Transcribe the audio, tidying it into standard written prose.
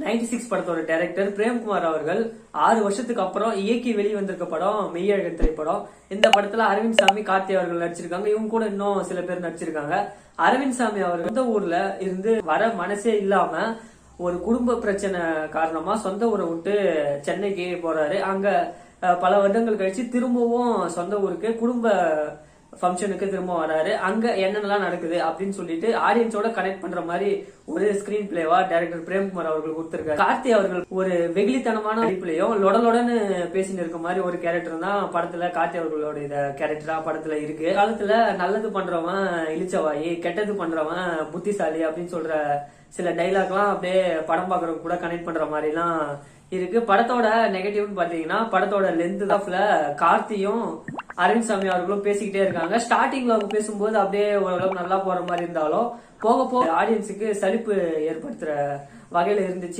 96 படத்தோட டைரக்டர் பிரேம்குமார் அவர்கள் 6 வருஷத்துக்கு அப்புறம் இயக்கி வெளிவந்திருக்க படம் மெய்யழகன் திரைப்படம். இந்த படத்துல அரவிந்த் சாமி, கார்த்தி அவர்கள் நடிச்சிருக்காங்க. இவங்க கூட இன்னும் சில பேர் நடிச்சிருக்காங்க. அரவிந்த் சாமி அவர்கள் சொந்த ஊர்ல இருந்து வர மனசே இல்லாம ஒரு குடும்ப பிரச்சனை காரணமா சொந்த ஊரை விட்டு சென்னைக்கு போறாரு. அங்க பல வருடங்கள் கழிச்சு திரும்பவும் சொந்த ஊருக்கு குடும்ப ஃபங்க்ஷனுக்கு திரும்ப வராரு. அங்க என்னென்னலாம் நடக்குது அப்படின்னு சொல்லிட்டு ஆடியன்ஸோட கனெக்ட் பண்ற மாதிரி ஒரு ஸ்கிரீன் பிளேவா டைரக்டர் பிரேம்குமார் அவர்கள் கொடுத்திருக்காரு. கார்த்தி அவர்கள் ஒரு வெகுளித்தனமான நடிப்புலையும் லொடலொடன்னு பேசின்னு இருக்க மாதிரி ஒரு கேரக்டர் தான் படத்துல கார்த்தி அவர்களோட கேரக்டரா படத்துல இருக்கு. காலத்துல நல்லது பண்றவன் இளிச்சவாயி, கெட்டது பண்றவன் புத்திசாலி அப்படின்னு சொல்ற சில டைலாக்லாம் அப்படியே படம் பாக்குறவங்க கூட கனெக்ட் பண்ற மாதிரி எல்லாம் இருக்கு. படத்தோட நெகட்டிவ்னு பாத்தீங்கன்னா படத்தோட லென்த் ஆஃப்ல கார்த்தியும் அரவிந்த் சாமி அவர்களும் பேசிக்கிட்டே இருக்காங்க. ஸ்டார்டிங்ல அவங்க பேசும்போது அப்படியே ஓரளவுக்கு நல்லா போற மாதிரி இருந்தாலும் போக போக ஆடியன்ஸுக்கு சலிப்பு ஏற்படுத்துற வகையில இருந்துச்சு.